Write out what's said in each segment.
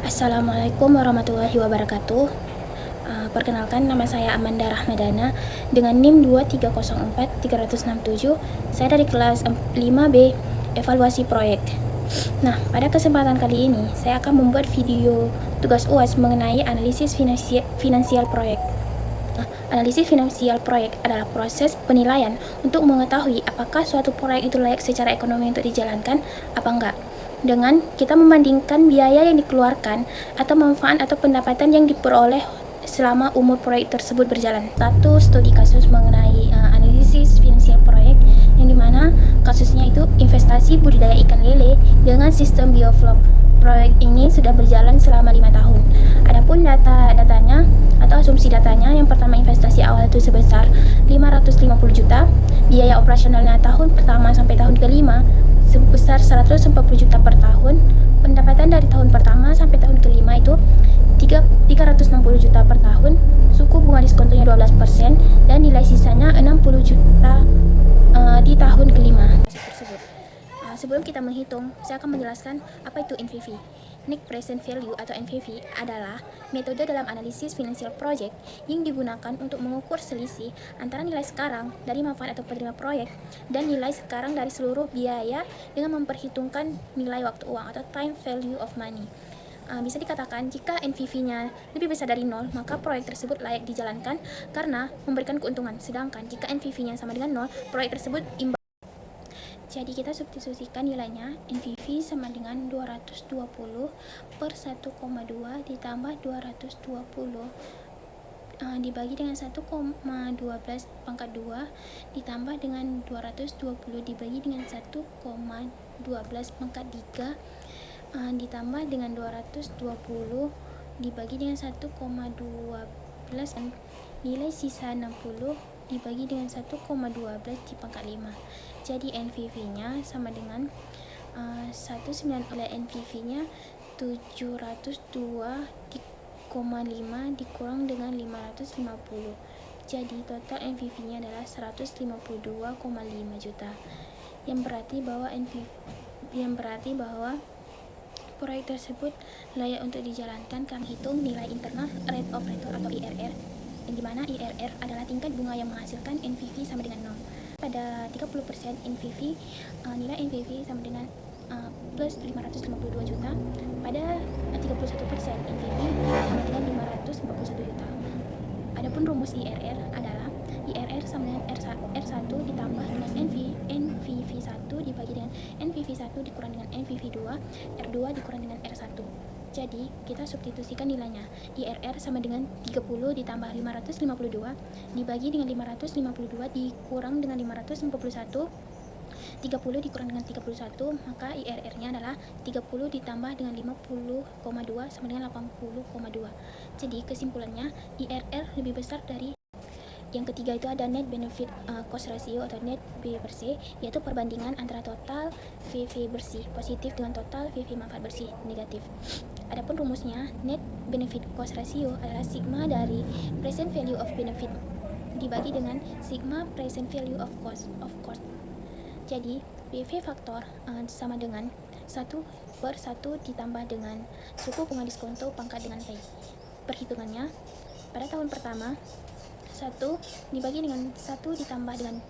Assalamualaikum warahmatullahi wabarakatuh. Perkenalkan, nama saya Amanda Rahmadana dengan NIM 2304367. Saya dari kelas 5B evaluasi proyek. Nah, pada kesempatan kali ini saya akan membuat video tugas UAS mengenai analisis finansial proyek. Analisis finansial proyek adalah proses penilaian untuk mengetahui apakah suatu proyek itu layak secara ekonomi untuk dijalankan apa enggak, dengan kita membandingkan biaya yang dikeluarkan atau manfaat atau pendapatan yang diperoleh selama umur proyek tersebut berjalan. Satu studi kasus mengenai analisis finansial proyek, yang dimana kasusnya itu investasi budidaya ikan lele dengan sistem bioflok. Proyek ini sudah berjalan selama 5 tahun. Adapun datanya atau asumsi datanya, yang pertama investasi awal itu sebesar 550 juta, biaya operasionalnya tahun pertama sampai tahun kelima sebesar 140 juta per tahun, pendapatan dari tahun pertama sampai tahun kelima itu 360 juta per tahun, suku bunga diskontonya 12%, dan nilai sisanya 60 juta di tahun kelima. Sebelum kita menghitung, saya akan menjelaskan apa itu NPV. Net Present Value atau NPV adalah metode dalam analisis financial project yang digunakan untuk mengukur selisih antara nilai sekarang dari manfaat atau penerima proyek dan nilai sekarang dari seluruh biaya dengan memperhitungkan nilai waktu uang atau time value of money. Bisa dikatakan jika NPV-nya lebih besar dari 0, maka proyek tersebut layak dijalankan karena memberikan keuntungan. Sedangkan jika NPV-nya sama dengan 0, proyek tersebut imbal. Jadi kita substitusikan nilainya, NPV sama dengan 220 per 1,2 ditambah 220 dibagi dengan 1,12 pangkat 2 ditambah dengan 220 dibagi dengan 1,12 pangkat 3 ditambah dengan 220 dibagi dengan 1,12 dan nilai sisa 60 dibagi dengan 1,12 di pangkat 5. Jadi NPV-nya sama dengan 19 oleh NPV-nya 702,5 dikurang dengan 550. Jadi total NPV-nya adalah 152,5 juta. Yang berarti bahwa proyek tersebut layak untuk dijalankan. Kami hitung nilai internal rate of return atau IRR, yang dimana IRR adalah tingkat bunga yang menghasilkan NPV sama dengan 0. Pada 30% NPV, nilai NPV sama dengan plus 552 juta. Pada 31% NPV sama dengan 541 juta. Adapun rumus IRR adalah IRR sama dengan R1 ditambah dengan NPV1 dibagi dengan NPV1 dikurang dengan NPV2, R2 dikurang dengan R1. Jadi kita substitusikan nilainya. IRR sama dengan 30 ditambah 552 dibagi dengan 552 dikurang dengan 551, 30 dikurang dengan 31, maka IRR-nya adalah 30 ditambah dengan 50,2 sama dengan 80,2. Jadi kesimpulannya IRR lebih besar dari. Yang ketiga itu ada net benefit cost ratio atau net B per C, yaitu perbandingan antara total VV bersih positif dengan total VV manfaat bersih negatif. Adapun rumusnya, net benefit cost ratio adalah sigma dari present value of benefit dibagi dengan sigma present value of cost. Jadi PV faktor sama dengan 1/1 ditambah dengan suku bunga diskonto pangkat dengan P. Perhitungannya, pada tahun pertama 1 dibagi dengan 1 ditambah dengan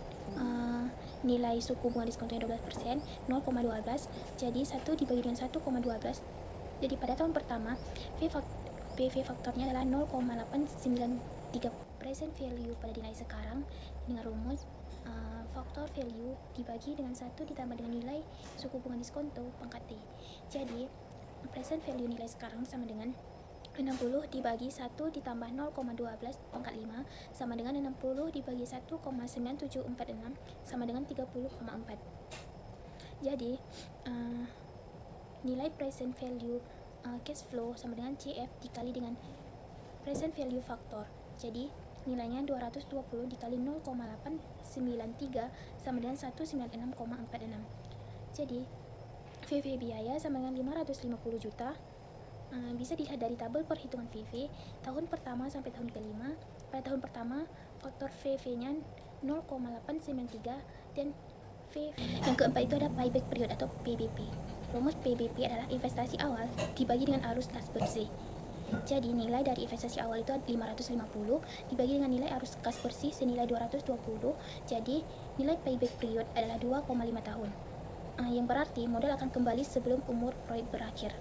nilai suku bunga diskontonya 12%, 0,12. Jadi 1 dibagi dengan 1,12. Jadi pada tahun pertama PV faktornya adalah 0,893. Present value pada nilai sekarang dengan rumus faktor value dibagi dengan 1 ditambah dengan nilai suku bunga diskonto pangkat T. Jadi present value nilai sekarang sama dengan 60 dibagi 1 ditambah 0,12 pangkat 5 sama dengan 60 dibagi 1,9746 sama dengan 30,4. Jadi nilai present value cash flow sama dengan CF dikali dengan present value factor. Jadi nilainya 220 dikali 0,893 sama dengan 196,46. Jadi VV biaya sama dengan 550 juta. Bisa dilihat dari tabel perhitungan VV tahun pertama sampai tahun kelima. Pada tahun pertama faktor VV-nya 0,893 dan yang keempat itu ada payback period atau PBP. Rumus PBP adalah investasi awal dibagi dengan arus kas bersih. Jadi nilai dari investasi awal itu 550 dibagi dengan nilai arus kas bersih senilai 220. Jadi nilai payback period adalah 2,5 tahun. Yang berarti modal akan kembali sebelum umur proyek berakhir.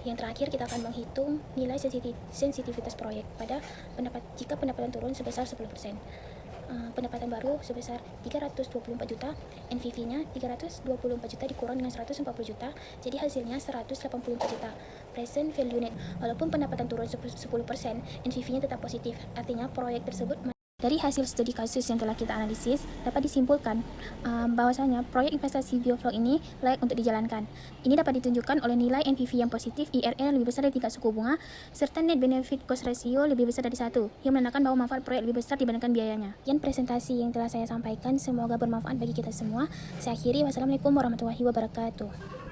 Yang terakhir kita akan menghitung nilai sensitivitas proyek jika pendapatan turun sebesar 10%. Pendapatan baru sebesar 324 juta, NPV-nya 324 juta dikurang dengan 140 juta, jadi hasilnya 184 juta. Present value net, walaupun pendapatan turun 10%, NPV-nya tetap positif, artinya proyek tersebut. Dari hasil studi kasus yang telah kita analisis, dapat disimpulkan bahwasanya proyek investasi biofloc ini layak untuk dijalankan. Ini dapat ditunjukkan oleh nilai NPV yang positif, IRR yang lebih besar dari tingkat suku bunga, serta net benefit cost ratio lebih besar dari 1, yang menandakan bahwa manfaat proyek lebih besar dibandingkan biayanya. Sekian presentasi yang telah saya sampaikan, semoga bermanfaat bagi kita semua. Saya akhiri, wassalamualaikum warahmatullahi wabarakatuh.